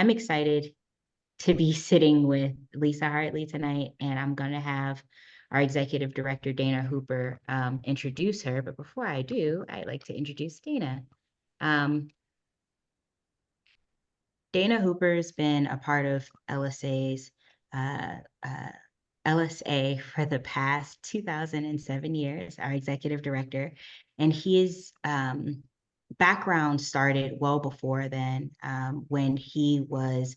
I'm excited to be sitting with Lisa Hartley tonight, and I'm going to have our executive director, Dana Hooper, introduce her. But before I do, I'd like to introduce Dana. Dana Hooper's been a part of LSA's LSA for the past 2007 years, our executive director, and his background started well before then, when he was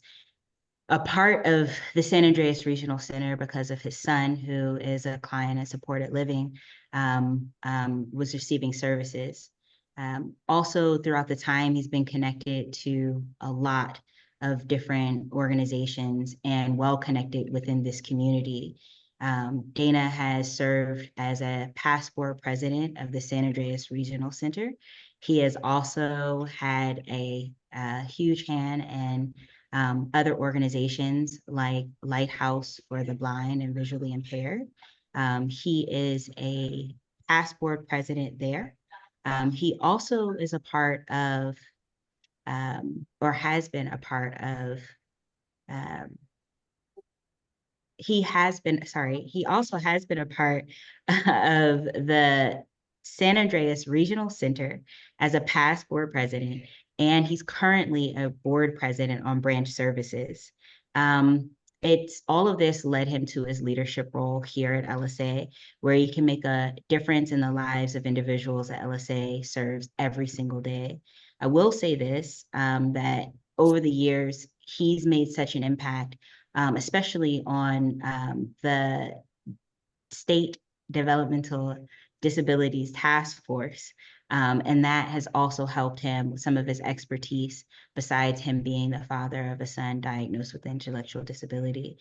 a part of the San Andreas Regional Center because of his son, who is a client in supported living, was receiving services. Also, throughout the time, he's been connected to a lot of different organizations and well connected within this community. Dana has served as a past board president of the San Andreas Regional Center. He has also had a huge hand in other organizations like Lighthouse for the Blind and Visually Impaired. He is a past board president there. He also is a part of, or has been a part of, he also has been a part of the San Andreas Regional Center as a past board president, and he's currently a board president on branch services. It's all of this led him to his leadership role here at LSA, where he can make a difference in the lives of individuals that LSA serves every single day. I will say this, that over the years, he's made such an impact, especially on the state developmental disabilities task force. And that has also helped him with some of his expertise, besides him being the father of a son diagnosed with intellectual disability.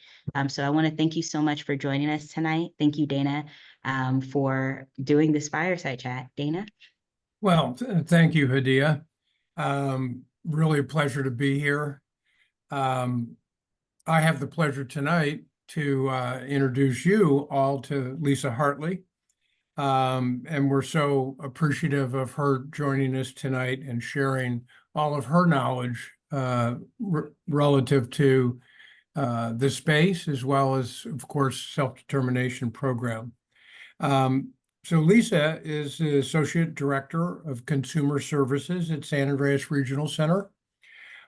So I want to thank you so much for joining us tonight. Thank you, Dana, for doing this fireside chat. Dana? Well, thank you, Hadia. Really a pleasure to be here. I have the pleasure tonight to introduce you all to Lisa Hartley. And we're so appreciative of her joining us tonight and sharing all of her knowledge relative to this space, as well as, of course, self-determination program. So Lisa is the Associate Director of Consumer Services at San Andreas Regional Center,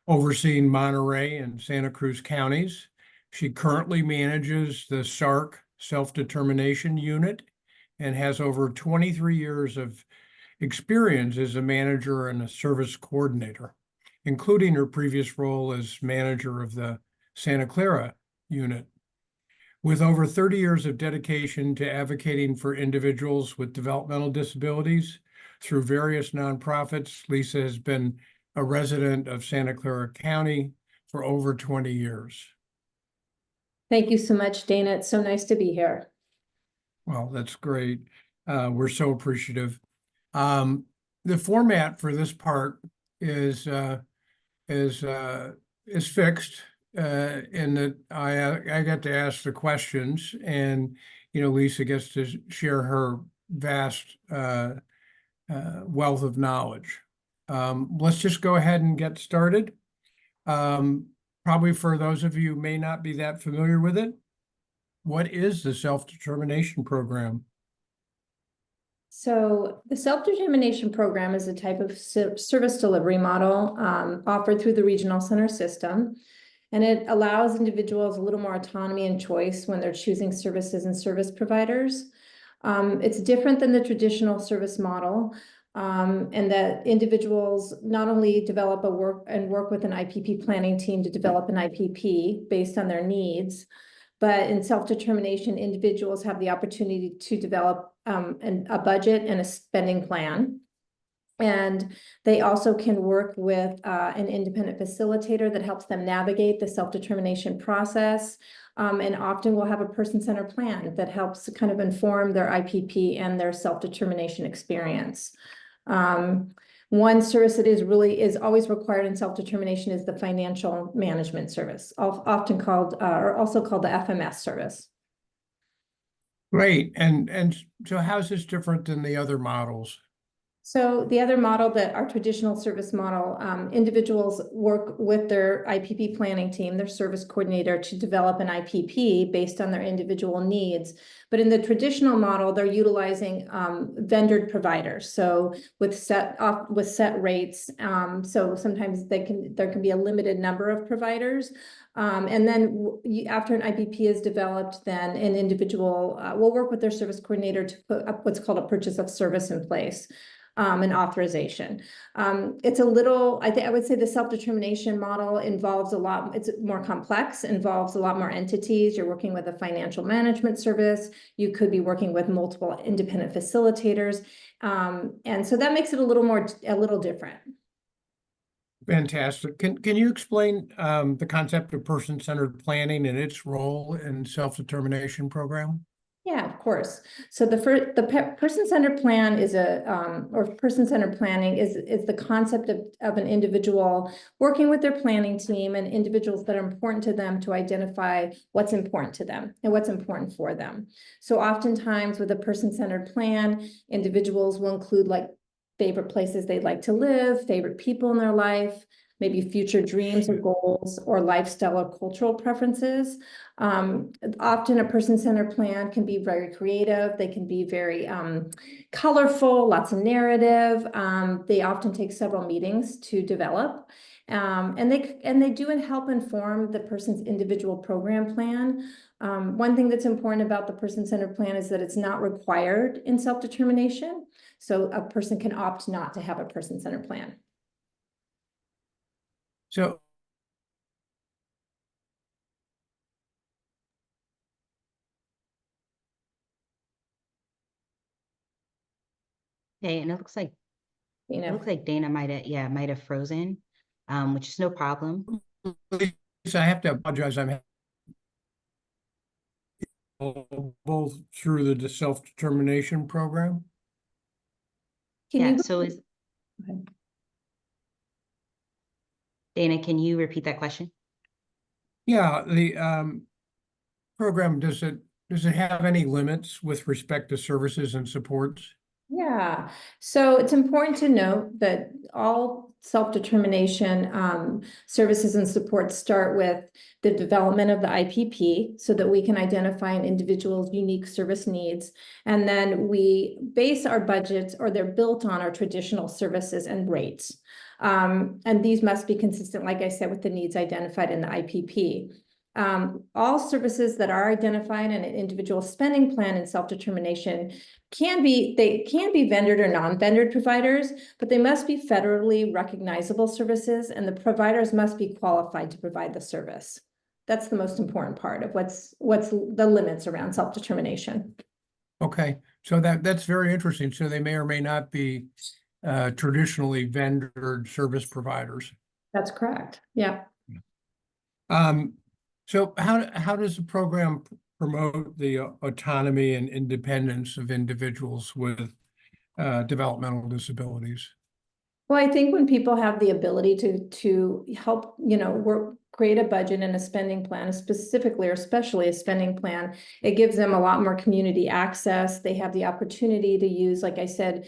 overseeing Monterey and Santa Cruz counties. She currently manages the SARC Self-Determination Unit and has over 23 years of experience as a manager and a service coordinator, including her previous role as manager of the Santa Clara unit. With over 30 years of dedication to advocating for individuals with developmental disabilities through various nonprofits, Lisa has been a resident of Santa Clara County for over 20 years. Thank you so much, Dana. It's so nice to be here. Well, that's great. We're so appreciative. The format for this part is fixed in that I get to ask the questions, and Lisa gets to share her vast wealth of knowledge. Let's just go ahead and get started. Probably for those of you who may not be that familiar with it, what is the self-determination program? So the self-determination program is a type of service delivery model offered through the regional center system. And it allows individuals a little more autonomy and choice when they're choosing services and service providers. It's different than the traditional service model, and that individuals not only develop work with an IPP planning team to develop an IPP based on their needs, but in self-determination, individuals have the opportunity to develop a budget and a spending plan. And they also can work with an independent facilitator that helps them navigate the self-determination process. And often we'll have a person-centered plan that helps kind of inform their IPP and their self-determination experience. One service that is always required in self-determination is the financial management service, often called, or also called the FMS service. Great. And so how's this different than the other models? So the other model that our traditional service model, individuals work with their IPP planning team, their service coordinator, to develop an IPP based on their individual needs. But in the traditional model, they're utilizing vendored providers. So with set rates. So sometimes there can be a limited number of providers. And then after an IPP is developed, then an individual will work with their service coordinator to put up what's called a purchase of service in place. An authorization. It's a little, I would say the self-determination model involves a lot, it's more complex, involves a lot more entities. You're working with a financial management service. You could be working with multiple independent facilitators. And so that makes it a little different. Fantastic. Can you explain the concept of person-centered planning and its role in self-determination program? Yeah, of course. So the person-centered plan is or person-centered planning is the concept of an individual working with their planning team and individuals that are important to them to identify what's important to them and what's important for them. So oftentimes with a person-centered plan, individuals will include like favorite places they'd like to live, favorite people in their life, maybe future dreams or goals or lifestyle or cultural preferences. Often a person-centered plan can be very creative. They can be very colorful, lots of narrative. They often take several meetings to develop. And they do help inform the person's individual program plan. One thing that's important about the person-centered plan is that it's not required in self-determination. So a person can opt not to have a person-centered plan. So Okay, and it looks like Dana might have frozen, which is no problem. Lisa, I have to apologize. I'm both through the self-determination program. So is Dana, can you repeat that question? Yeah, the program, does it have any limits with respect to services and supports? Yeah, so it's important to note that all self-determination services and supports start with the development of the IPP so that we can identify an individual's unique service needs. And then we base our budgets, or they're built on our traditional services and rates. And these must be consistent, like I said, with the needs identified in the IPP. All services that are identified in an individual spending plan and self-determination can be vendored or non-vendored providers, but they must be federally recognizable services, and the providers must be qualified to provide the service. That's the most important part of what's the limits around self-determination. Okay, so that's very interesting. So they may or may not be traditionally vendored service providers. That's correct. Yeah. So how does the program promote the autonomy and independence of individuals with developmental disabilities? Well, I think when people have the ability to help, create a budget and a spending plan, specifically or especially a spending plan, it gives them a lot more community access. They have the opportunity to use, like I said,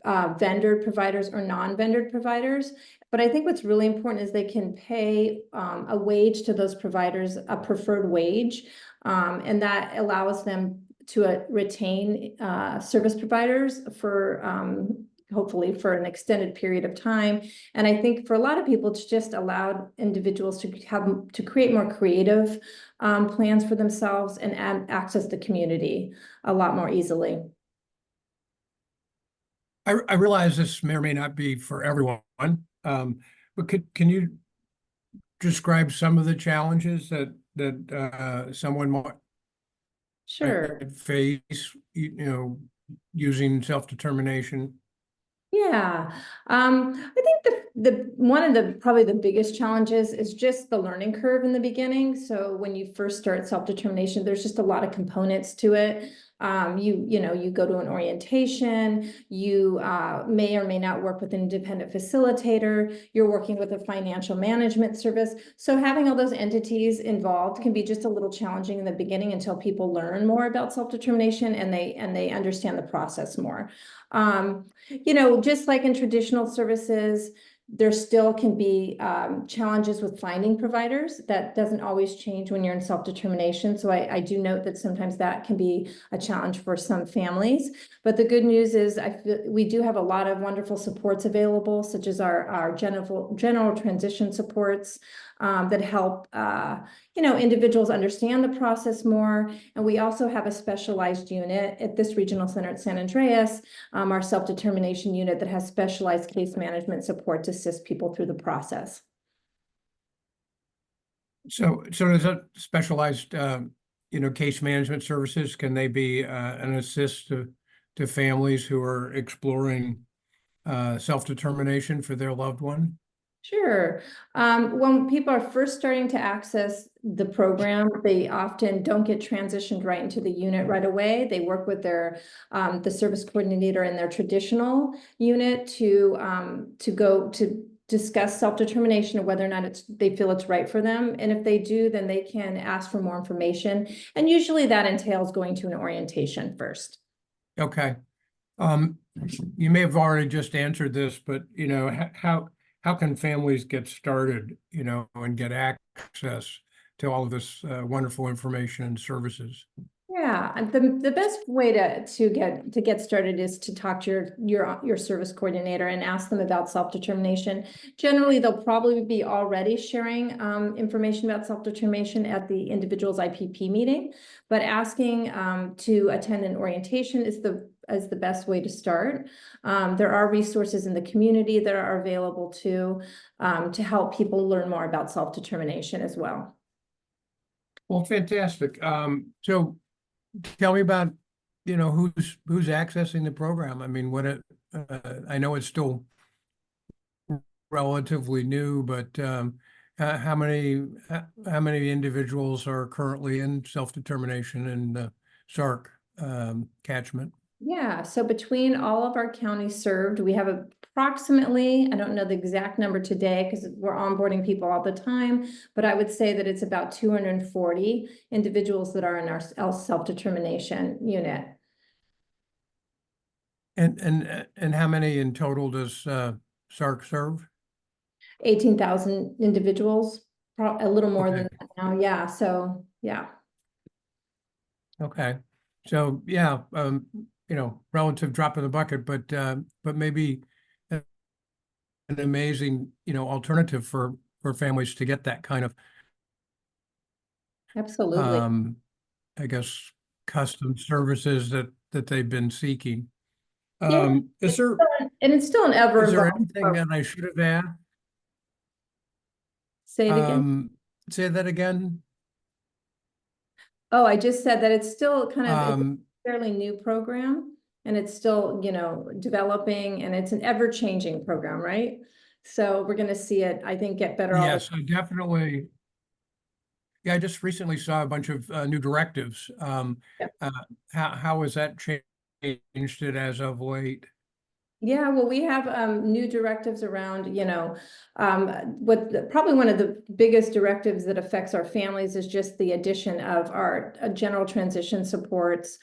vendored providers or non-vendored providers. But I think what's really important is they can pay a wage to those providers, a preferred wage, and that allows them to retain service providers for hopefully for an extended period of time. And I think for a lot of people, it's just allowed individuals to create more creative plans for themselves and access the community a lot more easily. I realize this may or may not be for everyone, but can you describe some of the challenges that someone might face, using self-determination? Yeah, I think the one of probably the biggest challenges is just the learning curve in the beginning. So when you first start self-determination, there's just a lot of components to it. You go to an orientation, you may or may not work with an independent facilitator, you're working with a financial management service. So having all those entities involved can be just a little challenging in the beginning until people learn more about self-determination and they understand the process more. Just like in traditional services, there still can be challenges with finding providers. That doesn't always change when you're in self-determination. So I do note that sometimes that can be a challenge for some families. But the good news is we do have a lot of wonderful supports available, such as our general transition supports that help individuals understand the process more. And we also have a specialized unit at this regional center at San Andreas, our self-determination unit that has specialized case management support to assist people through the process. So is that specialized, case management services? Can they be an assist to families who are exploring self-determination for their loved one? Sure. When people are first starting to access the program, they often don't get transitioned right into the unit right away. They work with the service coordinator in their traditional unit to go to discuss self-determination and whether or not they feel it's right for them. And if they do, then they can ask for more information. And usually that entails going to an orientation first. Okay. You may have already just answered this, but how can families get started, and get access to all of this wonderful information and services? Yeah, and the best way to get started is to talk to your service coordinator and ask them about self-determination. Generally, they'll probably be already sharing information about self-determination at the individual's IPP meeting, but asking to attend an orientation is the best way to start. There are resources in the community that are available to help people learn more about self-determination as well. Well, fantastic. So tell me about, who's accessing the program. I mean, I know it's still relatively new, but how many individuals are currently in self-determination in the SARC catchment? Yeah, so between all of our counties served, we have approximately, I don't know the exact number today because we're onboarding people all the time, but I would say that it's about 240 individuals that are in our self-determination unit. And how many in total does SARC serve? 18,000 individuals, a little more Okay. than that now. Yeah, so yeah. Okay, so yeah, relative drop in the bucket, but maybe an amazing, alternative for families to get that kind of, Absolutely. I guess, custom services that they've been seeking. Yeah, Is there still an ever anything that I should have asked? Say it again. Say that again. Oh, I just said that it's still kind of it's Um, a fairly new program and it's still, developing and it's an ever-changing program, right? So we're going to see it, I think, get better. yes, I definitely. Yeah, I just recently saw a bunch of new directives. Yeah. How has that changed it as of late? Yeah, well, we have new directives around, probably one of the biggest directives that affects our families is just the addition of our general transition supports.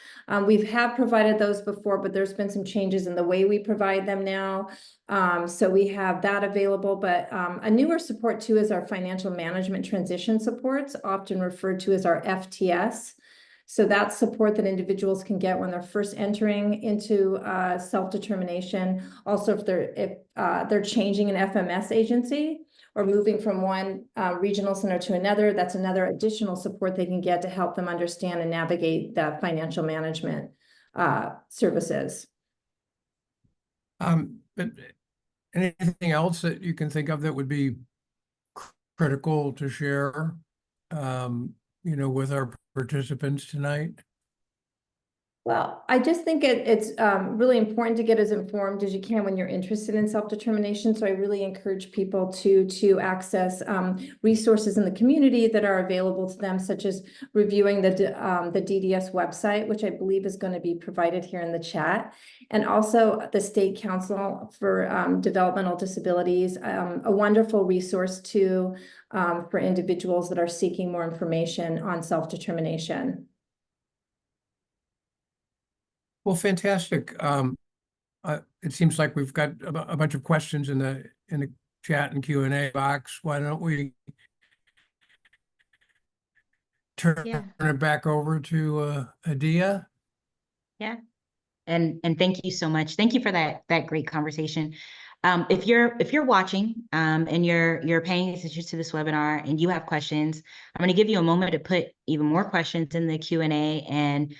We have provided those before, but there's been some changes in the way we provide them now. So we have that available, but a newer support too is our financial management transition supports, often referred to as our FTS. So that's support that individuals can get when they're first entering into self-determination. Also, if they're changing an FMS agency or moving from one regional center to another, that's another additional support they can get to help them understand and navigate the financial management services. But anything else that you can think of that would be critical to share, with our participants tonight? Well, I just think it's really important to get as informed as you can when you're interested in self-determination. So I really encourage people to access resources in the community that are available to them, such as reviewing the DDS website, which I believe is going to be provided here in the chat, and also the State Council for Developmental Disabilities, a wonderful resource for individuals that are seeking more information on self-determination. Well, fantastic. It seems like we've got a bunch of questions in the chat and Q&A box. Why don't we turn it back over to Adia? Yeah. And thank you so much. Thank you for that great conversation. If you're watching and you're paying attention to this webinar and you have questions, I'm going to give you a moment to put even more questions in the Q&A and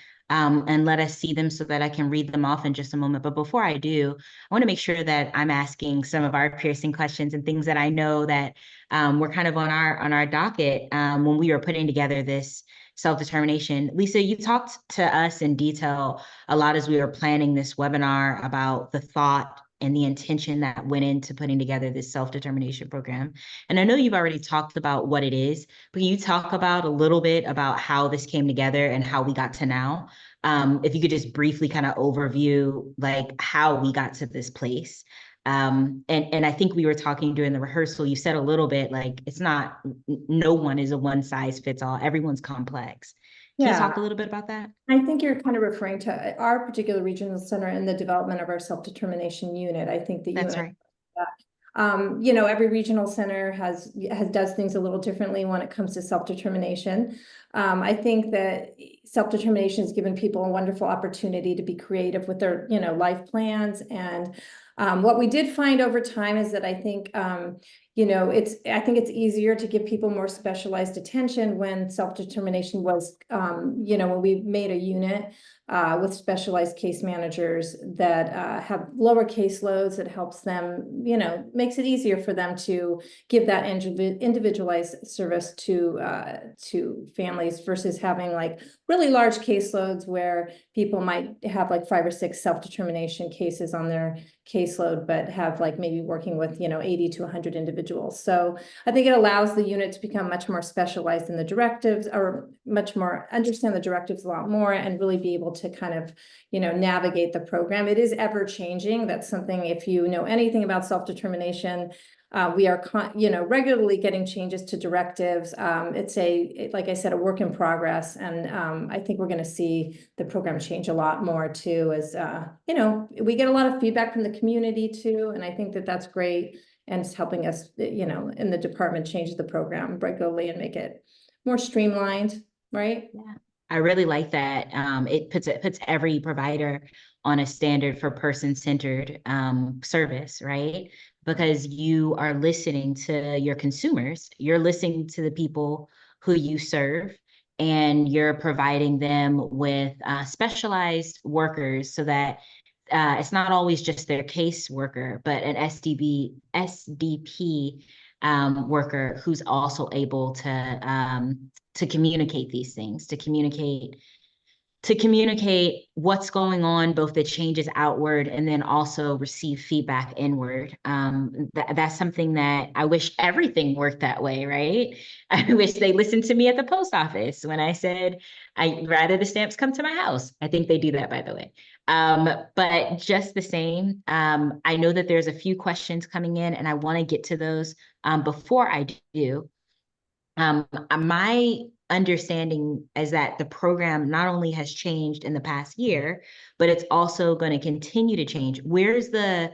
let us see them so that I can read them off in just a moment. But before I do, I want to make sure that I'm asking some of our piercing questions and things that I know that were kind of on our docket when we were putting together this self-determination. Lisa, you talked to us in detail a lot as we were planning this webinar about the thought and the intention that went into putting together this self-determination program. And I know you've already talked about what it is, but can you talk about a little bit about how this came together and how we got to now? If you could just briefly kind of overview like how we got to this place. And I think we were talking during the rehearsal, you said a little bit like it's not, no one is a one size fits all, everyone's complex. Can you talk a little bit about that? I think you're kind of referring to our particular regional center and the development of our self-determination unit. I think that That's right. You know, every regional center does things a little differently when it comes to self-determination. I think that self-determination has given people a wonderful opportunity to be creative with their, you know, life plans. And what we did find over time is that I think, you know, I think it's easier to give people more specialized attention when self-determination was, you know, when we made a unit with specialized case managers that have lower caseloads, that helps them, you know, makes it easier for them to give that individualized service to families versus having like really large caseloads where people might have like 5 or 6 self-determination cases on their caseload, but have like maybe working with, you know, 80 to 100 individuals. So I think it allows the unit to become much more specialized in the directives, or much more understand the directives a lot more, and really be able to kind of, you know, navigate the program. It is ever changing. That's something, if you know anything about self-determination, we are, you know, regularly getting changes to directives. It's like I said, a work in progress. And I think we're going to see the program change a lot more too, as, you know, we get a lot of feedback from the community too. And I think that that's great. And it's helping us, you know, in the department change the program regularly and make it more streamlined, right? Yeah. I really like that. It puts every provider on a standard for person-centered service, right? Because you are listening to your consumers, you're listening to the people who you serve, and you're providing them with specialized workers so that it's not always just their case worker, but an SDP worker who's also able to communicate these things, to communicate what's going on, both the changes outward and then also receive feedback inward. That's something that I wish everything worked that way, right? I wish they listened to me at the post office when I said, I'd rather the stamps come to my house. I think they do that, by the way. But just the same, I know that there's a few questions coming in and I want to get to those before I do. My understanding is that the program not only has changed in the past year, but it's also going to continue to change. Where's the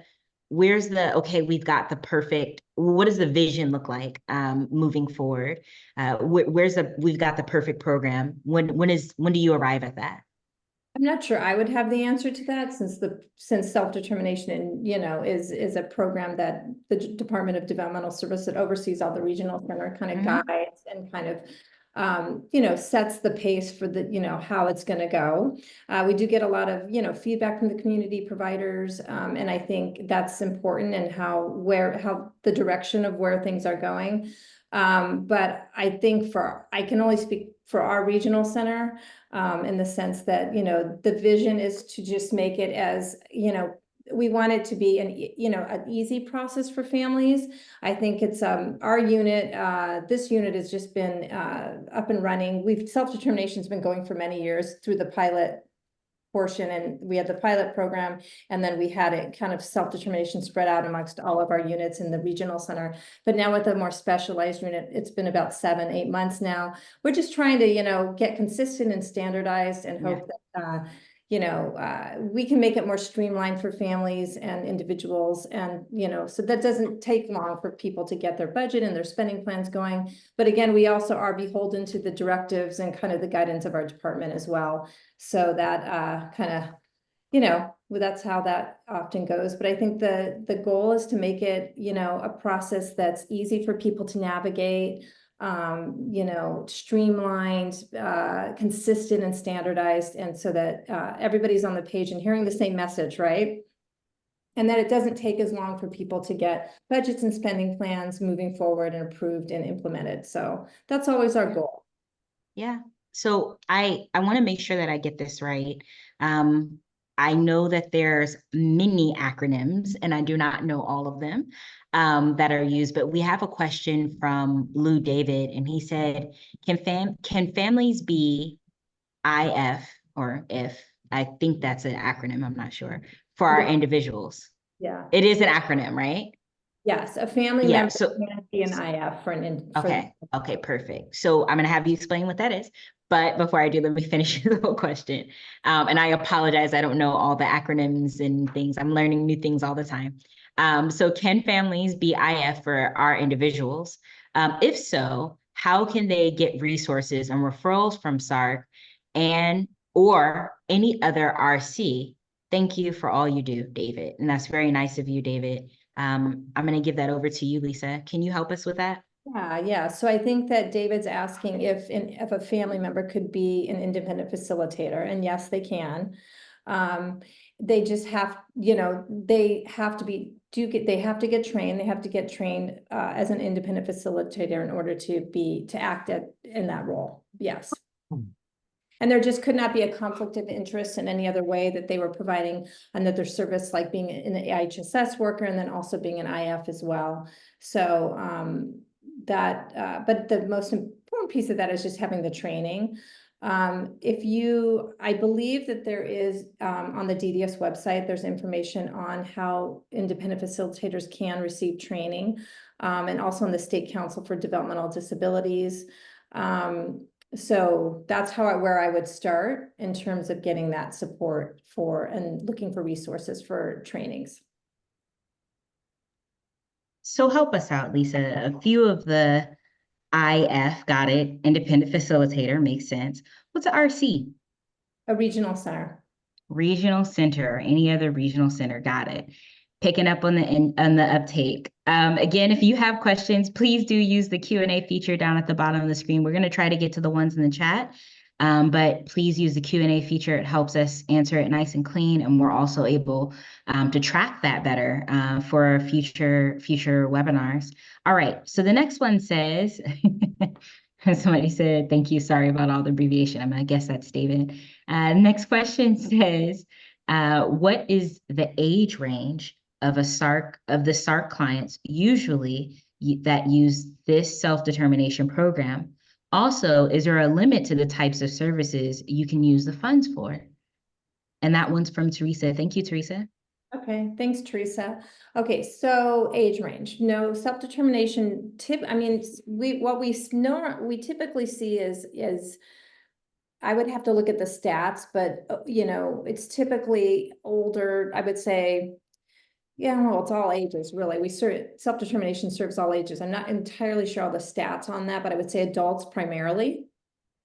okay, we've got the perfect, what does the vision look like moving forward? We've got the perfect program. When do you arrive at that? I'm not sure I would have the answer to that, since self-determination, you know, is a program that the Department of Developmental Service that oversees all the regional center kind of guides and kind of, you know, sets the pace for the, you know, how it's going to go. We do get a lot of, you know, feedback from the community providers. And I think that's important, and how the direction of where things are going. But I think I can only speak for our regional center, in the sense that, the vision is to just make it as, we want it to be an easy process for families. I think it's, our unit, this unit has just been, up and running. Self-determination's been going for many years through the pilot portion, and we had the pilot program, and then we had it kind of self-determination spread out amongst all of our units in the regional center. But now with a more specialized unit, it's been about 7-8 months now. We're just trying to, get consistent and standardized, and hope that, we can make it more streamlined for families and individuals, and, so that doesn't take long for people to get their budget and their spending plans going. But again, we also are beholden to the directives and kind of the guidance of our department as well. So that kind of, that's how that often goes. But I think the goal is to make it, a process that's easy for people to navigate, streamlined, consistent and standardized, and so that everybody's on the page and hearing the same message, right? And that it doesn't take as long for people to get budgets and spending plans moving forward and approved and implemented. So that's always our goal. Yeah. So I want to make sure that I get this right. I know that there's many acronyms, and I do not know all of them that are used, but we have a question from Lou David, and he said, can families be IF or if, I think that's an acronym, I'm not sure, for our individuals? Yeah. It is an acronym, right? Yes, a family member can be an IF for an Okay, perfect. So I'm going to have you explain what that is. But before I do, let me finish the whole question. And I apologize, I don't know all the acronyms and things. I'm learning new things all the time. So can families be IF for our individuals? If so, how can they get resources and referrals from SARC or any other RC? Thank you for all you do, David. And that's very nice of you, David. I'm going to give that over to you, Lisa. Can you help us with that? Yeah. So I think that David's asking if a family member could be an independent facilitator, and yes, they can. They just have, they have to get trained. They have to get trained as an independent facilitator in order to act in that role. Yes. And there just could not be a conflict of interest in any other way that they were providing another service, like being an IHSS worker and then also being an IF as well. So but the most important piece of that is just having the training. I believe that there is on the DDS website, there's information on how independent facilitators can receive training, and also on the State Council for Developmental Disabilities. So that's where I would start in terms of getting that support and looking for resources for trainings. So help us out, Lisa. A few of the IF, got it. Independent facilitator, makes sense. What's an RC? A regional center. Regional center or any other regional center, got it. Picking up on the uptake. Again, if you have questions, please do use the Q&A feature down at the bottom of the screen. We're going to try to get to the ones in the chat, but please use the Q&A feature. It helps us answer it nice and clean, and we're also able to track that better for future webinars. All right, so the next one says, somebody said, thank you, sorry about all the abbreviation. I guess that's David. Next question says, what is the age range of the SARC clients usually that use this self-determination program? Also, is there a limit to the types of services you can use the funds for? And that one's from Teresa. Thank you, Teresa. Okay, thanks, Teresa. Okay, so age range. No, self-determination what we typically see is I would have to look at the stats, but it's typically older, I would say. Yeah, well, it's all ages, really. Self-determination serves all ages. I'm not entirely sure all the stats on that, but I would say adults primarily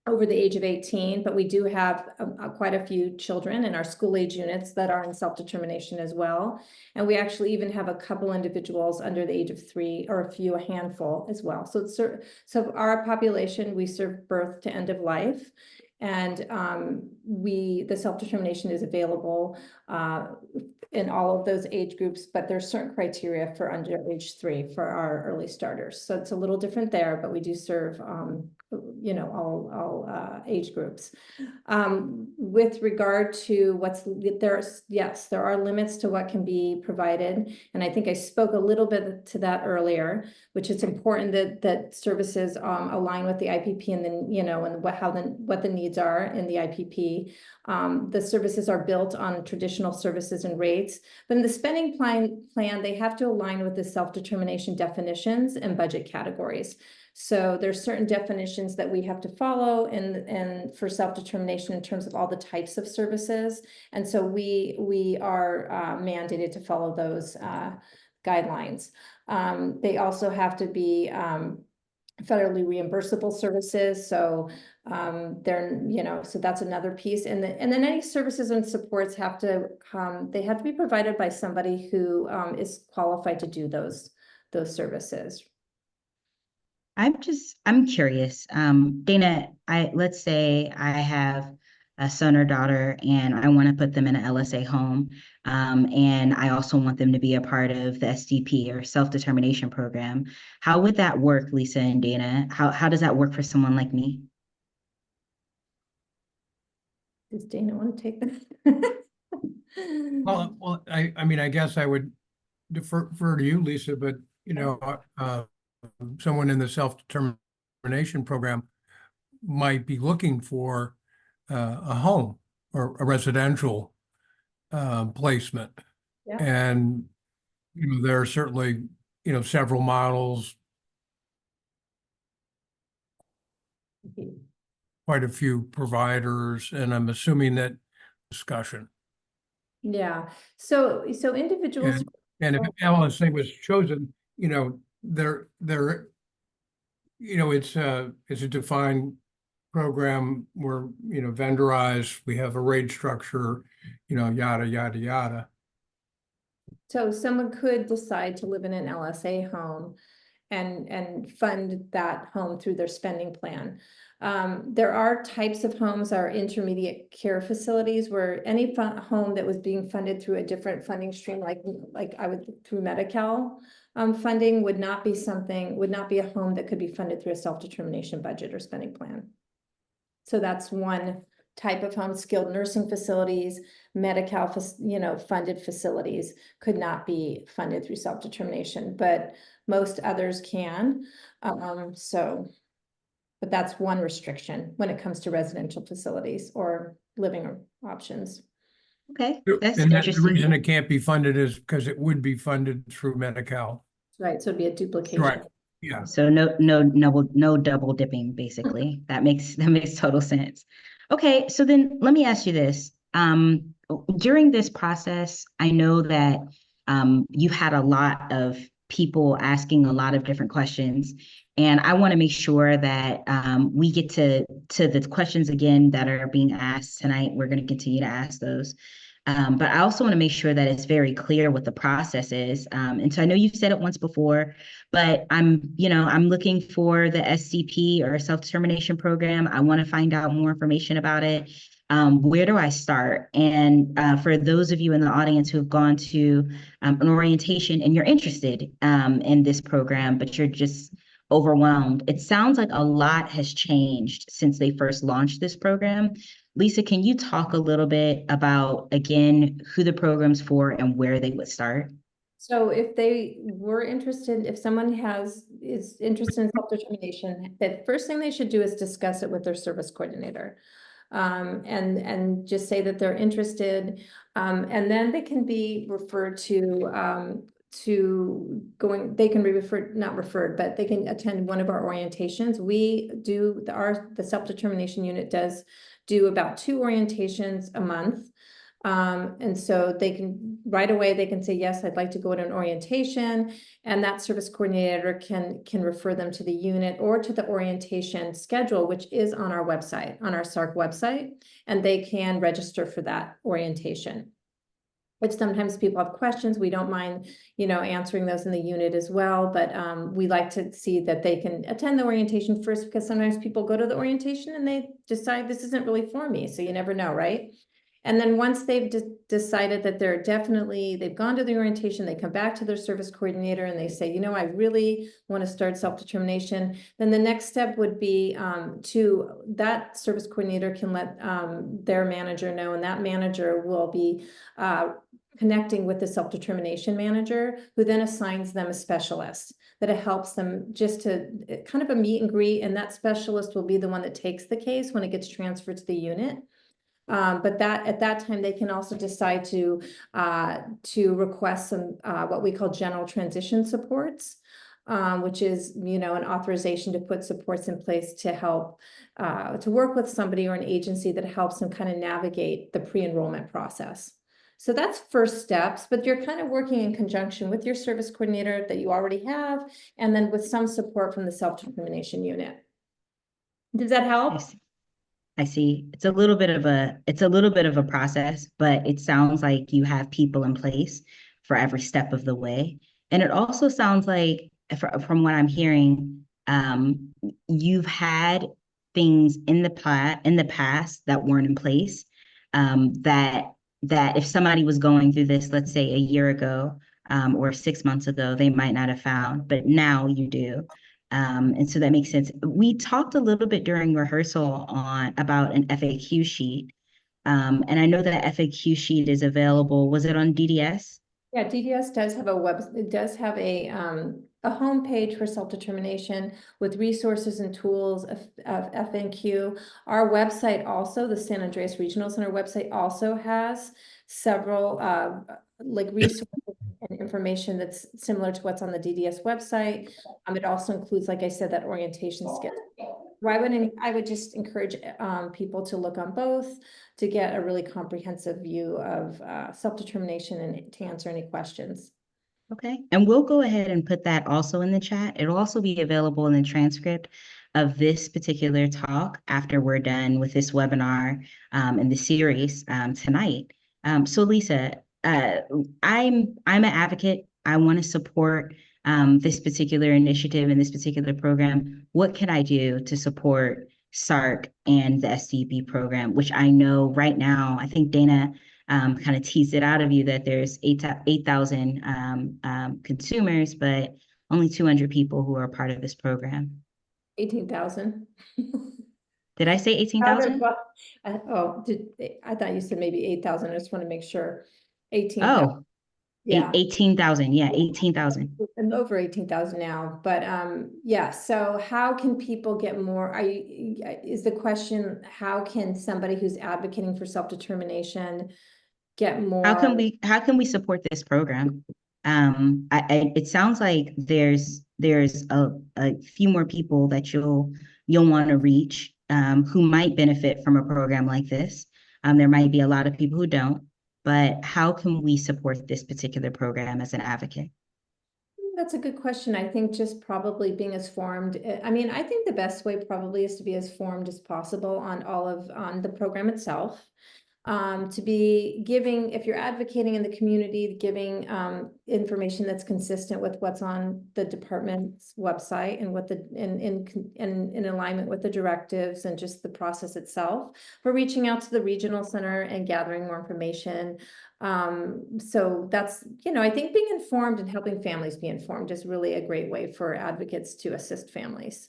over the age of 18, but we do have quite a few children in our school age units that are in self-determination as well. And we actually even have a couple individuals under the age of 3, or a handful as well. So our population, we serve birth to end of life. And the self-determination is available in all of those age groups, but there's certain criteria for under age 3 for our early starters. So it's a little different there, but we do serve, you know, all age groups. With regard to what's there's, yes, there are limits to what can be provided. And I think I spoke a little bit to that earlier, which is important that services align with the IPP and then, you know, and what the needs are in the IPP. The services are built on traditional services and rates, but in the spending plan, they have to align with the self-determination definitions and budget categories. So there's certain definitions that we have to follow and for self-determination in terms of all the types of services. And so we are mandated to follow those guidelines. They also have to be federally reimbursable services. So they're, you know, so that's another piece. And then any services and supports have to they have to be provided by somebody who is qualified to do those services. I'm curious. Dana, let's say I have a son or daughter and I want to put them in an LSA home. And I also want them to be a part of the SDP or self-determination program. How would that work, Lisa and Dana? How does that work for someone like me? Does Dana want to take that? Well, I mean, I guess I would defer to you, Lisa, but, you know, someone in the self-determination program might be looking for a home or a residential placement. Yeah. And, you know, there are certainly, you know, several models, quite a few providers, and I'm assuming that discussion. Yeah. So individuals. And if LSA was chosen, you know, they're you know, it's a defined program where, you know, vendorized, we have a rate structure, you know, yada, yada, yada. So someone could decide to live in an LSA home and fund that home through their spending plan. There are types of homes, our intermediate care facilities, where any home that was being funded through a different funding stream, like I would through Medi-Cal funding, would not be a home that could be funded through a self-determination budget or spending plan. So that's one type of home. Skilled nursing facilities, Medi-Cal, you know, funded facilities could not be funded through self-determination, but most others can. But that's one restriction when it comes to residential facilities or living options. Okay, that's interesting. The reason it can't be funded is because it would be funded through Medi-Cal. Right, so it'd be a duplication. Right. Yeah. So no double dipping, basically. That makes total sense. Okay, so then let me ask you this. During this process, I know that you've had a lot of people asking a lot of different questions, and I want to make sure that we get to the questions again that are being asked tonight. We're going to continue to ask those. But I also want to make sure that it's very clear what the process is. And so I know you've said it once before, but I'm looking for the SCP or self-determination program. I want to find out more information about it. Where do I start? And for those of you in the audience who have gone to an orientation and you're interested in this program, but you're just overwhelmed, it sounds like a lot has changed since they first launched this program. Lisa, can you talk a little bit about, again, who the program's for and where they would start? So if they were interested, if someone is interested in self-determination, the first thing they should do is discuss it with their service coordinator. And just say that they're interested. And then they can be referred they can be referred, not referred, but they can attend one of our orientations. We do, the self-determination unit does do about 2 orientations a month. And so they can, right away, they can say, yes, I'd like to go to an orientation, and that service coordinator can refer them to the unit or to the orientation schedule, which is on our website, on our SARC website, and they can register for that orientation. If sometimes people have questions, we don't mind, you know, answering those in the unit as well. But we like to see that they can attend the orientation first, because sometimes people go to the orientation and they decide this isn't really for me. So you never know, right? And then once they've decided that they've gone to the orientation, they come back to their service coordinator and they say, you know, I really want to start self-determination. Then the next step would be that service coordinator can let their manager know, and that manager will be connecting with the self-determination manager, who then assigns them a specialist that it helps them just to kind of a meet and greet. And that specialist will be the one that takes the case when it gets transferred to the unit. But at that time, they can also decide to request some what we call general transition supports, which is, you know, an authorization to put supports in place to help to work with somebody or an agency that helps them kind of navigate the pre-enrollment process. So that's first steps, but you're kind of working in conjunction with your service coordinator that you already have, and then with some support from the self-determination unit. Does that help? I see. It's a little bit of a process, but it sounds like you have people in place for every step of the way. And it also sounds like, from what I'm hearing, you've had things in the past that weren't in place, that if somebody was going through this, let's say a year ago, or 6 months ago, they might not have found, but now you do. And so that makes sense. We talked a little bit during rehearsal about an FAQ sheet. And I know that FAQ sheet is available. Was it on DDS? Yeah, DDS does have it does have a homepage for self-determination with resources and tools of FAQ. Our website also, the San Andreas Regional Center website, also has several like resources and information that's similar to what's on the DDS website. It also includes, like I said, that orientation schedule. I would just encourage people to look on both to get a really comprehensive view of self-determination and to answer any questions. Okay, and we'll go ahead and put that also in the chat. It'll also be available in the transcript of this particular talk after we're done with this webinar and the series tonight. So Lisa, I'm an advocate. I want to support this particular initiative and this particular program. What can I do to support SARC and the SCB program, which I know right now, I think Dana kind of teased it out of you that there's 8,000 consumers, but only 200 people who are part of this program. 18,000. Did I say 18,000? I thought you said maybe 8,000. I just want to make sure. 18,000. Oh, yeah. 18,000. Yeah, 18,000. And over 18,000 now. But yeah, so how can people get more? Is the question, how can somebody who's advocating for self-determination get more? How can we support this program? It sounds like there's a few more people that you'll want to reach who might benefit from a program like this. There might be a lot of people who don't, but how can we support this particular program as an advocate? That's a good question. I think just probably being as formed. I mean, I think the best way probably is to be as formed as possible on the program itself. To be giving, if you're advocating in the community, giving information that's consistent with what's on the department's website and what in alignment with the directives and just the process itself. For reaching out to the regional center and gathering more information. So that's, I think being informed and helping families be informed is really a great way for advocates to assist families.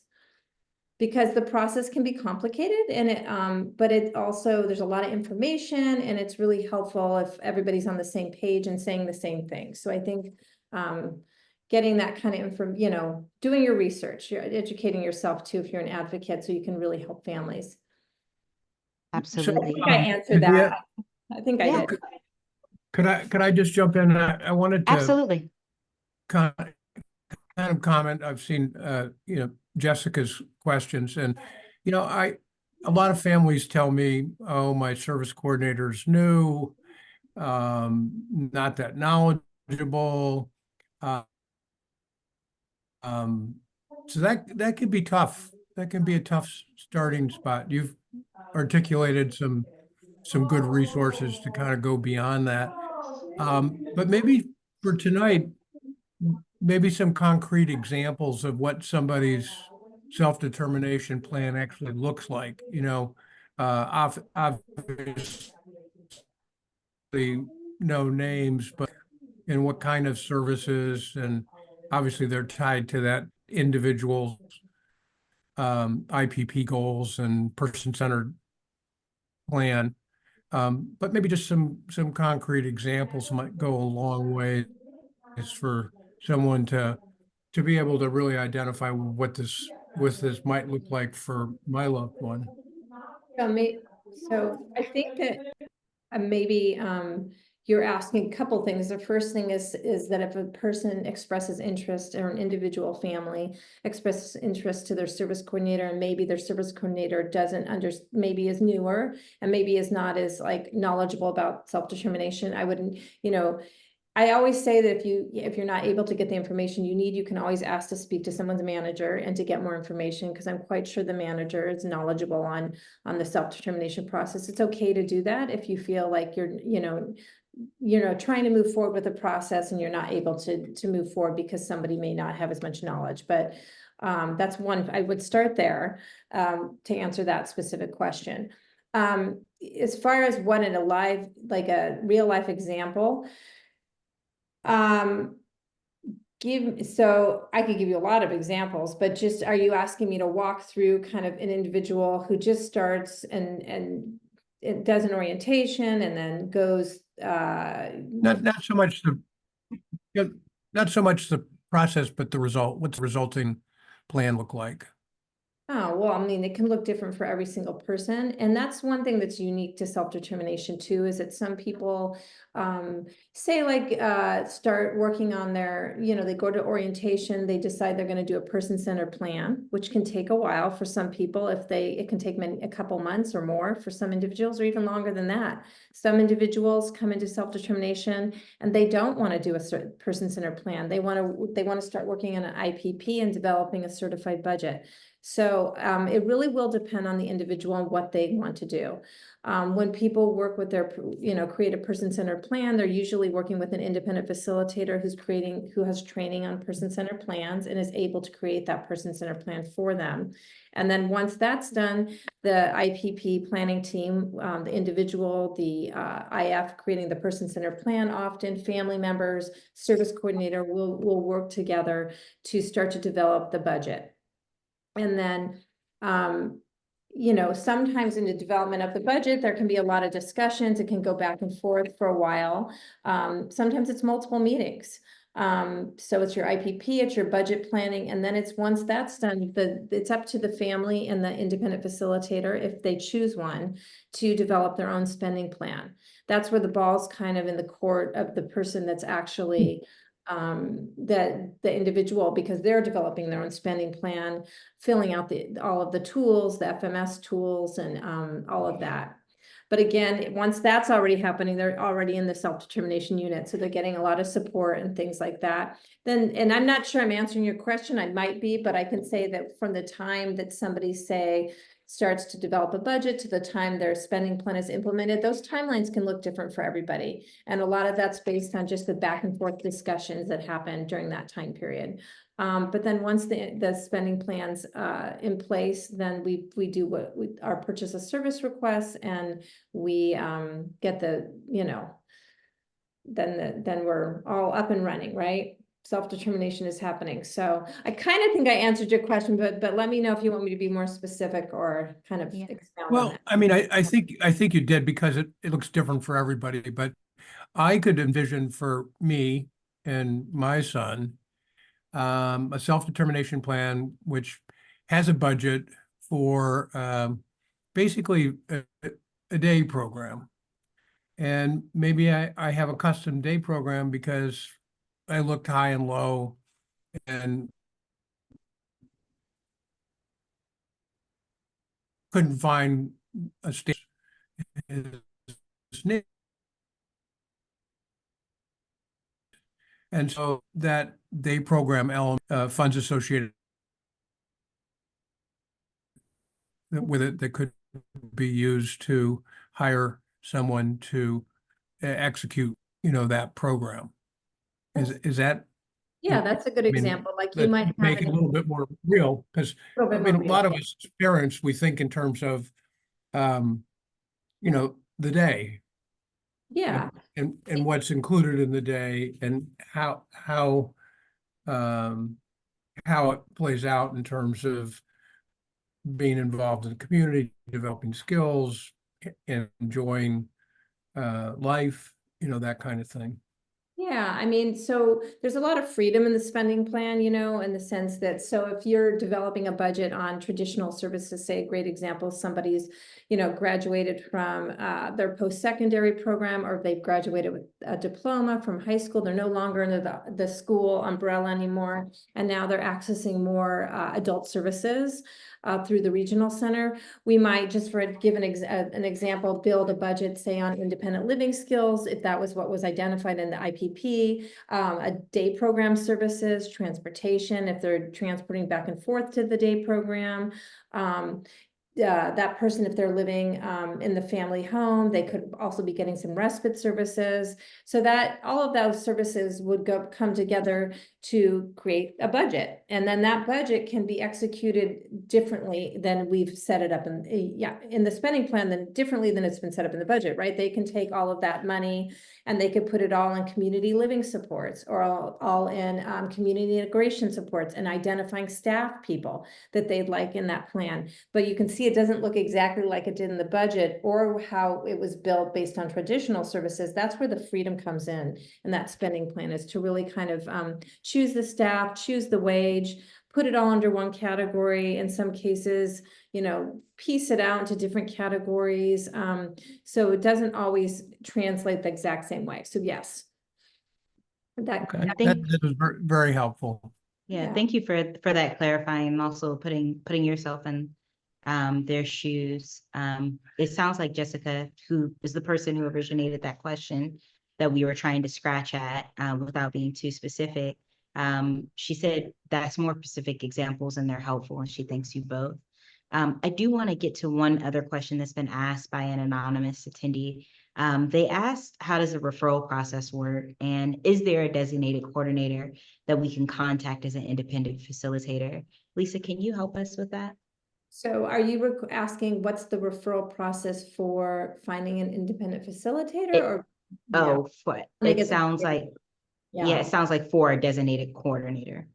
Because the process can be complicated and but it also, there's a lot of information and it's really helpful if everybody's on the same page and saying the same thing. So I think getting that kind of doing your research, you're educating yourself too if you're an advocate so you can really help families. Absolutely. I answered that. I think I did. Could I just jump in? I wanted to Absolutely kind of comment. I've seen Jessica's questions, and a lot of families tell me, oh, my service coordinator's new, not that knowledgeable. So that could be tough. That can be a tough starting spot. You've articulated some good resources to kind of go beyond that. But maybe for tonight, maybe some concrete examples of what somebody's self-determination plan actually looks like. Obviously know names, but in what kind of services, and obviously they're tied to that individual's IPP goals and person-centered plan. But maybe just some concrete examples might go a long way for someone to be able to really identify what this might look like for my loved one. So I think that maybe you're asking a couple things. The first thing is that if a person expresses interest, or an individual family expresses interest to their service coordinator, and maybe their service coordinator doesn't maybe is newer and maybe is not as like knowledgeable about self-determination, I wouldn't, I always say that if you're not able to get the information you need, you can always ask to speak to someone's manager and to get more information, because I'm quite sure the manager is knowledgeable on the self-determination process. It's okay to do that if you feel like you're trying to move forward with a process and you're not able to move forward because somebody may not have as much knowledge. But that's one, I would start there to answer that specific question. As far as what in a real life example, so I could give you a lot of examples, but just, are you asking me to walk through kind of an individual who just starts and it does an orientation and then goes Not so much the process, but the result. What's the resulting plan look like? Oh, well, I mean, it can look different for every single person. And that's one thing that's unique to self-determination too, is that some people say start working on their, they go to orientation, they decide they're going to do a person-centered plan, which can take a while for some people. It can take a couple months or more for some individuals, or even longer than that. Some individuals come into self-determination and they don't want to do a certain person-centered plan. They want to start working on an IPP and developing a certified budget. So it really will depend on the individual and what they want to do. When people work with their, create a person-centered plan, they're usually working with an independent facilitator who has training on person-centered plans and is able to create that person-centered plan for them. And then once that's done, the IPP planning team, the individual, the IF creating the person-centered plan, often family members, service coordinator will work together to start to develop the budget. And then, sometimes in the development of the budget, there can be a lot of discussions. It can go back and forth for a while. Sometimes it's multiple meetings. So it's your IPP, it's your budget planning. And then once that's done, it's up to the family and the independent facilitator, if they choose one, to develop their own spending plan. That's where the ball's kind of in the court of the person that's actually the individual, because they're developing their own spending plan, filling out all of the tools, the FMS tools, and all of that. But again, once that's already happening, they're already in the self-determination unit, so they're getting a lot of support and things like that. And I'm not sure I'm answering your question, I might be, but I can say that from the time that somebody starts to develop a budget to the time their spending plan is implemented, those timelines can look different for everybody. And a lot of that's based on just the back and forth discussions that happen during that time period. But then once the spending plan's in place, then we do our purchase of service requests, and we get then we're all up and running, right? Self-determination is happening. So I kind of think I answered your question, but let me know if you want me to be more specific or kind of expound on that. I mean, I think you did, because it looks different for everybody, but I could envision for me and my son a self-determination plan which has a budget for basically a day program. And maybe I have a custom day program because I looked high and low and couldn't find a state. And so that day program element, funds associated with it that could be used to hire someone to execute, that program. Is that? Yeah, that's a good example. Like you might make it a little bit more real, because a lot of us as parents, we think in terms of, the day. Yeah. and what's included in the day and how it plays out in terms of being involved in the community, developing skills, enjoying life, that kind of thing. Yeah, I mean, so there's a lot of freedom in the spending plan, in the sense that, so if you're developing a budget on traditional services, say a great example, somebody's, graduated from their post-secondary program, or they've graduated with a diploma from high school, they're no longer under the school umbrella anymore, and now they're accessing more adult services through the regional center. We might, just for give an example, build a budget, say on independent living skills, if that was what was identified in the IPP, a day program services, transportation, if they're transporting back and forth to the day program, that person, if they're living in the family home, they could also be getting some respite services. So that all of those services would come together to create a budget. And then that budget can be executed differently than we've set it up in the spending plan, then differently than it's been set up in the budget, right? They can take all of that money and they could put it all in community living supports, or all in community integration supports, and identifying staff people that they'd like in that plan. But you can see it doesn't look exactly like it did in the budget, or how it was built based on traditional services. That's where the freedom comes in that spending plan, is to really kind of choose the staff, choose the wage, put it all under one category. In some cases, piece it out into different categories. So it doesn't always translate the exact same way. So yes. That was very, very helpful. Yeah, thank you for that clarifying, and also putting yourself in their shoes. It sounds like Jessica, who is the person who originated that question that we were trying to scratch at without being too specific. She said that's more specific examples and they're helpful, and she thanks you both. I do want to get to one other question that's been asked by an anonymous attendee. They asked, how does the referral process work? And is there a designated coordinator that we can contact as an independent facilitator? Lisa, can you help us with that? So are you asking what's the referral process for finding an independent facilitator? It sounds like, it sounds like for a designated coordinator.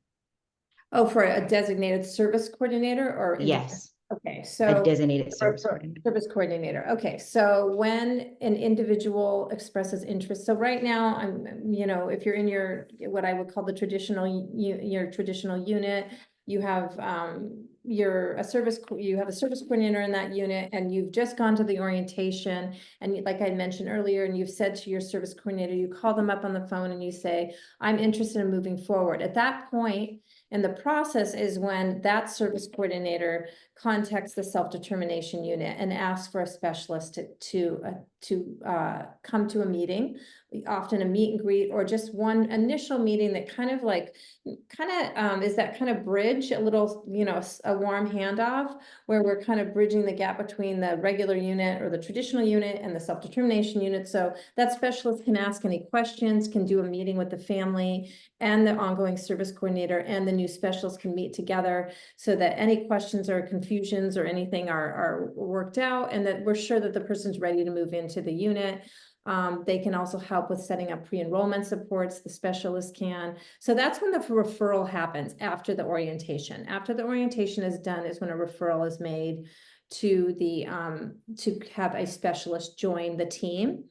Oh, for a designated service coordinator, or? Yes. Okay, so a designated service coordinator. Okay, so when an individual expresses interest, so right now, if you're in your, what I would call the traditional, your traditional unit, you have a service coordinator in that unit, and you've just gone to the orientation, and like I mentioned earlier, and you've said to your service coordinator, you call them up on the phone and you say, I'm interested in moving forward. At that point, and the process is when that service coordinator contacts the self-determination unit and asks for a specialist to come to a meeting, often a meet and greet, or just one initial meeting that is that kind of bridge, a little, a warm handoff, where we're kind of bridging the gap between the regular unit or the traditional unit and the self-determination unit. So that specialist can ask any questions, can do a meeting with the family and the ongoing service coordinator, and the new specialist can meet together so that any questions or confusions or anything are worked out, and that we're sure that the person's ready to move into the unit. They can also help with setting up pre-enrollment supports, the specialist can. So that's when the referral happens, after the orientation. After the orientation is done is when a referral is made to to have a specialist join the team.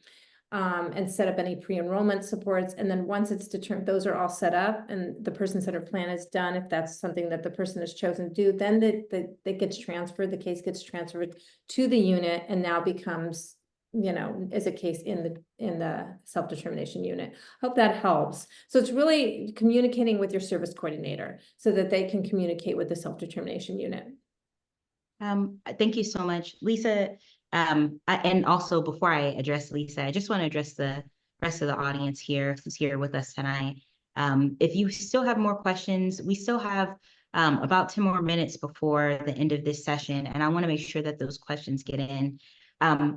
And set up any pre-enrollment supports. And then once it's determined, those are all set up and the person-centered plan is done, if that's something that the person has chosen to do, then it gets transferred, the case gets transferred to the unit, and now becomes, is a case in the self-determination unit. Hope that helps. So it's really communicating with your service coordinator so that they can communicate with the self-determination unit. Thank you so much, Lisa. And also, before I address Lisa, I just want to address the rest of the audience here who's here with us tonight. If you still have more questions, we still have about 10 more minutes before the end of this session, and I want to make sure that those questions get in.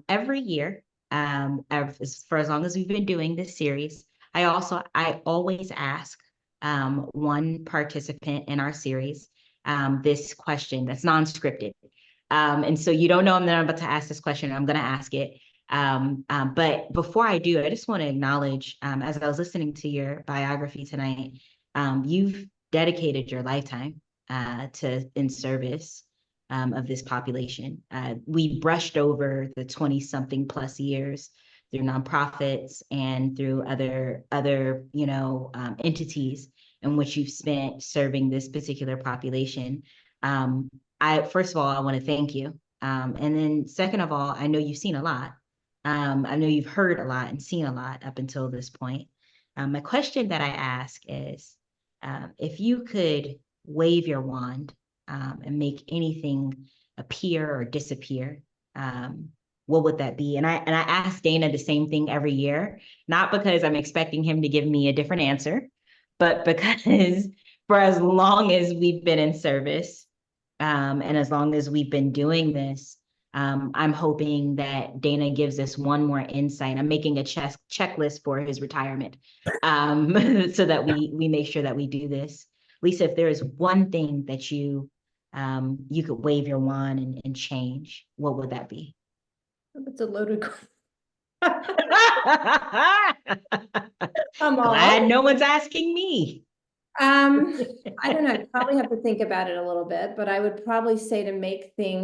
Every year, for as long as we've been doing this series, I always ask one participant in our series this question that's non-scripted. And so you don't know that I'm about to ask this question. I'm going to ask it. But before I do, I just want to acknowledge, as I was listening to your biography tonight, you've dedicated your lifetime to in service of this population. We brushed over the 20-something plus years through nonprofits and through other entities in which you've spent serving this particular population. First of all, I want to thank you. And then second of all, I know you've seen a lot. I know you've heard a lot and seen a lot up until this point. My question that I ask is, if you could wave your wand and make anything appear or disappear, what would that be? And I ask Dana the same thing every year, not because I'm expecting him to give me a different answer, but because for as long as we've been in service, and as long as we've been doing this, I'm hoping that Dana gives us one more insight. I'm making a checklist for his retirement, so that we make sure that we do this. Lisa, if there is one thing that you could wave your wand and change, what would that be? It's a loaded question. I'm glad no one's asking me. I don't know. I'd probably have to think about it a little bit, but I would probably say to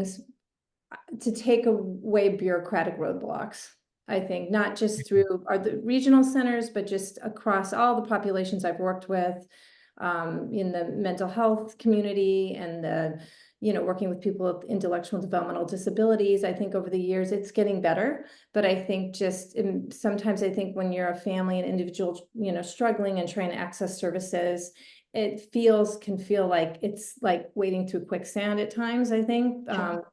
take away bureaucratic roadblocks. I think not just through the regional centers, but just across all the populations I've worked with, in the mental health community and working with people with intellectual and developmental disabilities. I think over the years it's getting better, but I think sometimes I think when you're a family and individual, struggling and trying to access services, it can feel like it's like wading through quicksand at times, I think. Sure.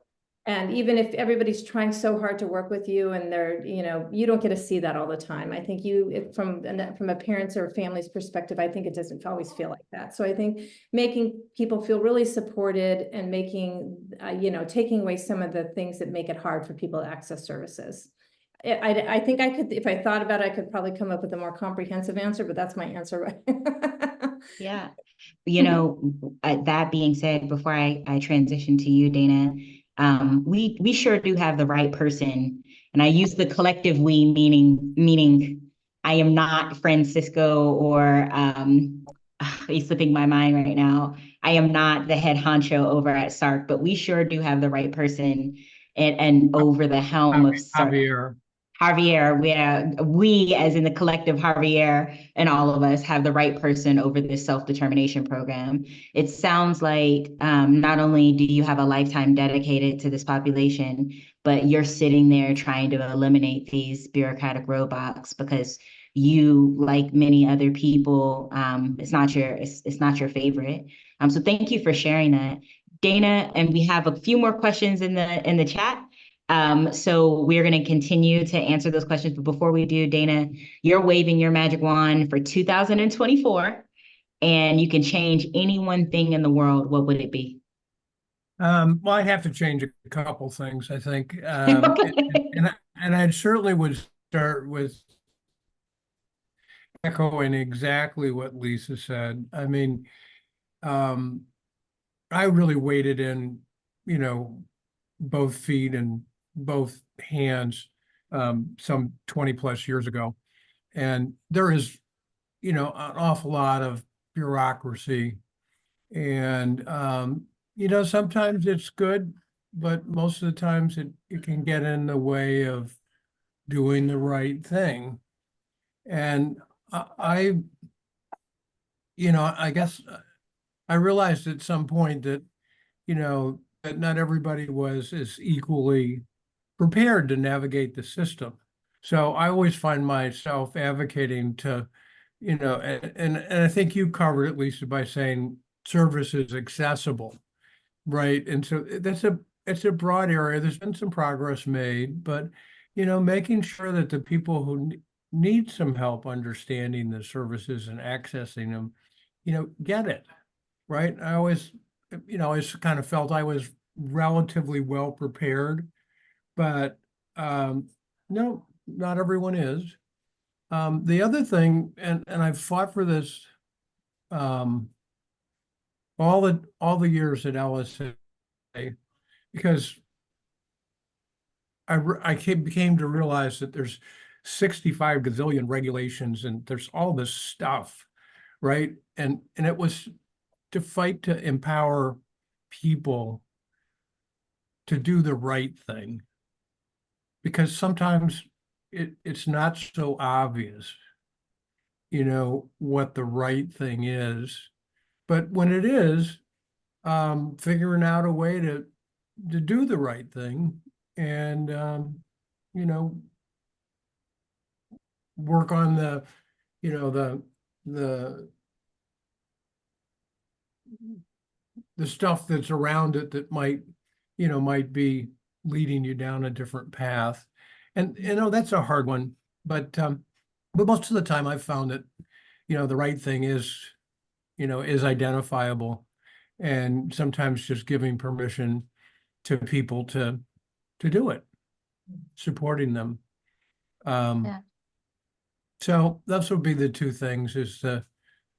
And even if everybody's trying so hard to work with you and they're, you don't get to see that all the time. I think from a parent's or family's perspective, I think it doesn't always feel like that. So I think making people feel really supported and taking away some of the things that make it hard for people to access services. I think I could, if I thought about it, I could probably come up with a more comprehensive answer, but that's my answer, right? Yeah. That being said, before I transition to you, Dana, we sure do have the right person, and I use the collective we, meaning I am not Francisco or he's slipping my mind right now. I am not the head honcho over at SARC, but we sure do have the right person and over the helm of SARC. Javier, we, as in the collective Javier and all of us, have the right person over this self-determination program. It sounds like not only do you have a lifetime dedicated to this population, but you're sitting there trying to eliminate these bureaucratic roadblocks because you, like many other people, it's not your favorite. So thank you for sharing that, Dana. And we have a few more questions in the chat. So we're going to continue to answer those questions. But before we do, Dana, you're waving your magic wand for 2024, and you can change any one thing in the world. What would it be? Well, I'd have to change a couple things, I think. And I certainly would start with echoing exactly what Lisa said. I mean, I really waded in, both feet and both hands some 20 plus years ago. And there is, an awful lot of bureaucracy. And, sometimes it's good, but most of the times it can get in the way of doing the right thing. And I guess I realized at some point that, that not everybody was as equally prepared to navigate the system. So I always find myself advocating to, and I think you covered it, Lisa, by saying service is accessible, right? And so it's a broad area. There's been some progress made, but, making sure that the people who need some help understanding the services and accessing them, get it, right? I always kind of felt I was relatively well prepared, but no, not everyone is. The other thing, and I've fought for this all the years at LSA, because came to realize that there's 65 gazillion regulations and there's all this stuff, right? And it was to fight to empower people to do the right thing. Because sometimes it's not so obvious, what the right thing is. But when it is, figuring out a way to do the right thing and, work on the stuff that's around it that might be leading you down a different path. And, that's a hard one, but most of the time I've found that, the right thing is identifiable, and sometimes just giving permission to people to do it, supporting them. Yeah. So those would be the two things: is the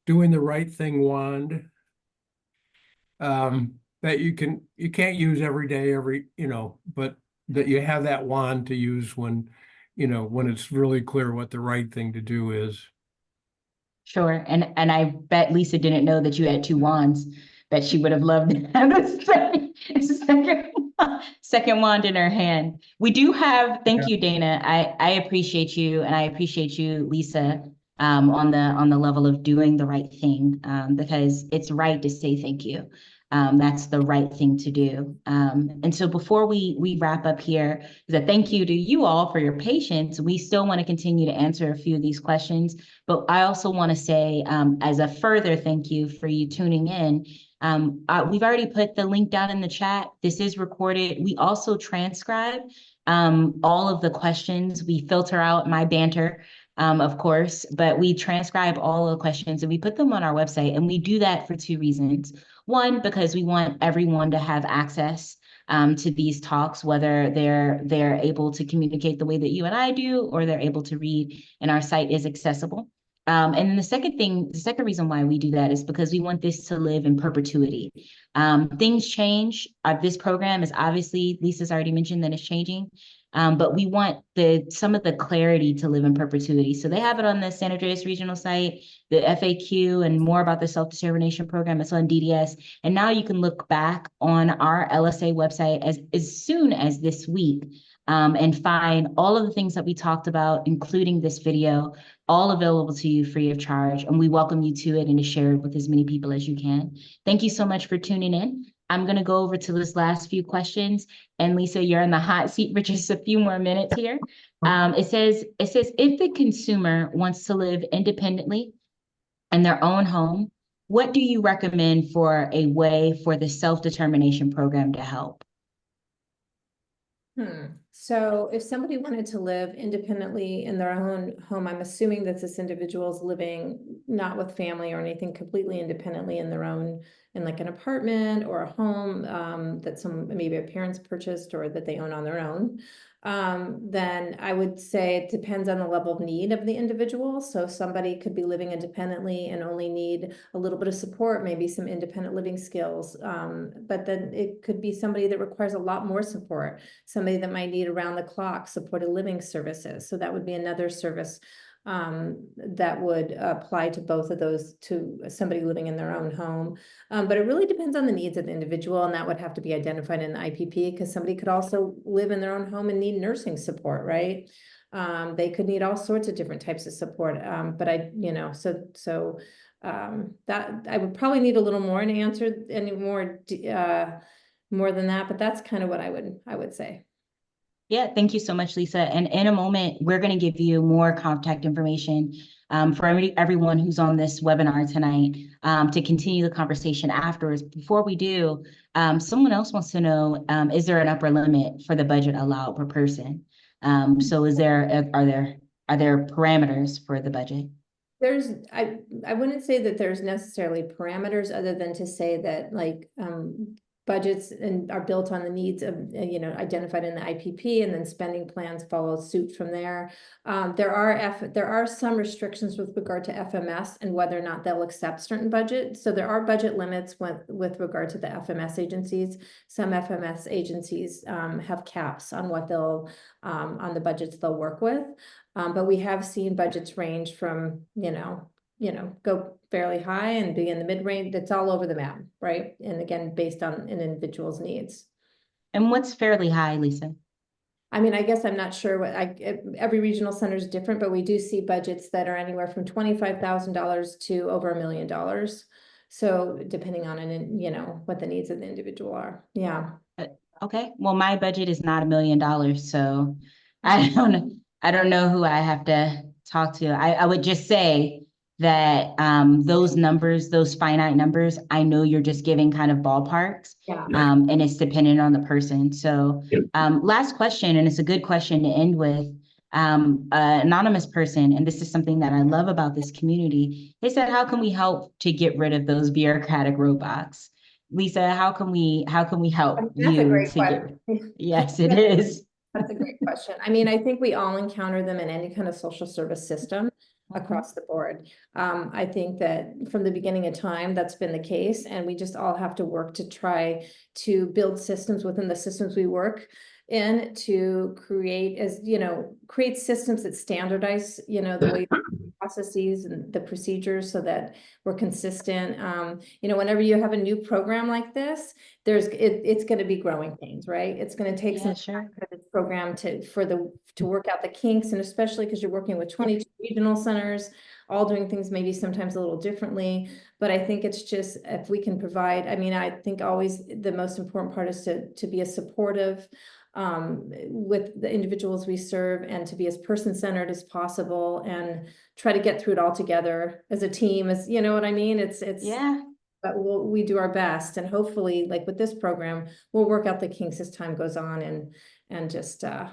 doing the right thing wand, that you can't use every day, but that you have that wand to use when it's really clear what the right thing to do is. Sure. And I bet Lisa didn't know that you had two wands, that she would have loved to have second wand in her hand. We do have, thank you, Dana. I appreciate you, and I appreciate you, Lisa, on the level of doing the right thing, because it's right to say thank you. That's the right thing to do. And so before we wrap up here, is a thank you to you all for your patience. We still want to continue to answer a few of these questions, but I also want to say, as a further thank you for you tuning in, we've already put the link down in the chat. This is recorded. We also transcribe all of the questions. We filter out my banter, of course, but we transcribe all of the questions and we put them on our website. And we do that for two reasons. One, because we want everyone to have access to these talks, whether they're able to communicate the way that you and I do, or they're able to read, and our site is accessible. And then the second reason why we do that is because we want this to live in perpetuity. Things change. This program is obviously, Lisa's already mentioned that it's changing. But we want some of the clarity to live in perpetuity. So they have it on the San Andreas Regional site, the FAQ, and more about the self-determination program. It's on DDS. And now you can look back on our LSA website as soon as this week, and find all of the things that we talked about, including this video, all available to you free of charge. And we welcome you to it and to share it with as many people as you can. Thank you so much for tuning in. I'm going to go over to this last few questions. And Lisa, you're in the hot seat for just a few more minutes here. It says, if the consumer wants to live independently in their own home, what do you recommend for a way for the self-determination program to help? So if somebody wanted to live independently in their own home, I'm assuming that this individual is living not with family or anything, completely independently in their own, in like an apartment or a home that maybe a parents purchased or that they own on their own. Then I would say it depends on the level of need of the individual. So somebody could be living independently and only need a little bit of support, maybe some independent living skills. But then it could be somebody that requires a lot more support, somebody that might need around the clock supported living services. So that would be another service that would apply to both of those, to somebody living in their own home. But it really depends on the needs of the individual, and that would have to be identified in the IPP, because somebody could also live in their own home and need nursing support, right? They could need all sorts of different types of support. But that I would probably need a little more to answer any more than that, but that's kind of what I would say. Yeah, thank you so much, Lisa. And in a moment, we're going to give you more contact information for everyone who's on this webinar tonight, to continue the conversation afterwards. Before we do, someone else wants to know, is there an upper limit for the budget allowed per person? So are there parameters for the budget? I wouldn't say that there's necessarily parameters, other than to say that, like, budgets and are built on the needs of, identified in the IPP, and then spending plans follow suit from there. There are some restrictions with regard to FMS and whether or not they'll accept certain budget. So there are budget limits with regard to the FMS agencies. Some FMS agencies have caps on what they'll on the budgets they'll work with. But we have seen budgets range from, go fairly high and be in the mid-range. That's all over the map, right? And again, based on an individual's needs. And what's fairly high, Lisa? I mean, I guess I'm not sure every regional center is different, but we do see budgets that are anywhere from $25,000 to over $1 million. So depending on what the needs of the individual are. Yeah. Okay. Well, my budget is not $1 million, so I don't know who I have to talk to. I would just say that those numbers, those finite numbers, I know you're just giving kind of ballparks, and it's dependent on the person. So last question, and it's a good question to end with. An anonymous person, and this is something that I love about this community. They said, how can we help to get rid of those bureaucratic roadblocks? Lisa, how can we help That's a great question. Yes, it is. is. That's a great question. I mean, I think we all encounter them in any kind of social service system across the board. I think that from the beginning of time, that's been the case, and we just all have to work to try to build systems within the systems we work in to create systems that standardize, the way processes and the procedures so that we're consistent. Whenever you have a new program like this, it's going to be growing pains, right? It's going to take some time for this program to work out the kinks, and especially because you're working with 22 regional centers, all doing things maybe sometimes a little differently. But I think it's just, if we can provide, I think always the most important part is to be as supportive with the individuals we serve, and to be as person-centered as possible, and try to get through it all together as a team, as you know what I mean? But we do our best, and hopefully, like with this program, we'll work out the kinks as time goes on, and just I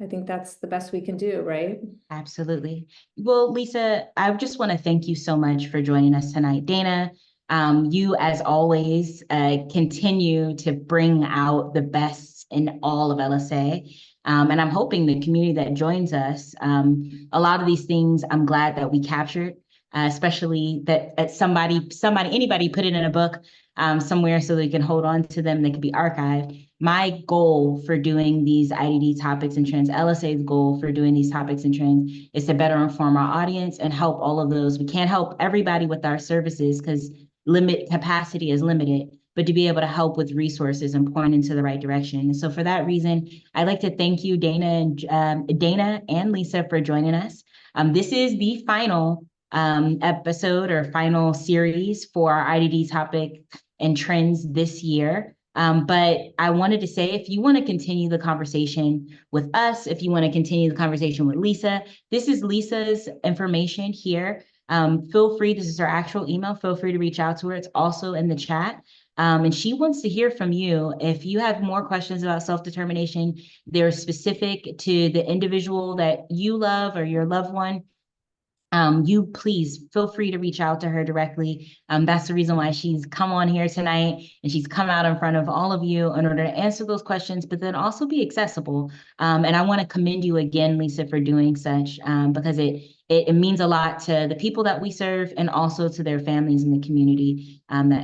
think that's the best we can do, right? Absolutely. Well, Lisa, I just want to thank you so much for joining us tonight. Dana, you, as always, continue to bring out the best in all of LSA. And I'm hoping the community that joins us, a lot of these things I'm glad that we captured, especially that anybody put it in a book somewhere so they can hold on to them, they can be archived. My goal for doing these IDD topics and trends, LSA's goal for doing these topics and trends, is to better inform our audience and help all of those. We can't help everybody with our services because capacity is limited, but to be able to help with resources and point into the right direction. And so for that reason, I'd like to thank you, Dana and Lisa, for joining us. This is the final episode or final series for our IDD topic and trends this year. But I wanted to say, if you want to continue the conversation with us, if you want to continue the conversation with Lisa, this is Lisa's information here. Feel free, this is her actual email, feel free to reach out to her. It's also in the chat. And she wants to hear from you. If you have more questions about self-determination, they're specific to the individual that you love or your loved one, you please feel free to reach out to her directly. That's the reason why she's come on here tonight, and she's come out in front of all of you in order to answer those questions, but then also be accessible. And I want to commend you again, Lisa, for doing such, because it means a lot to the people that we serve, and also to their families in the community that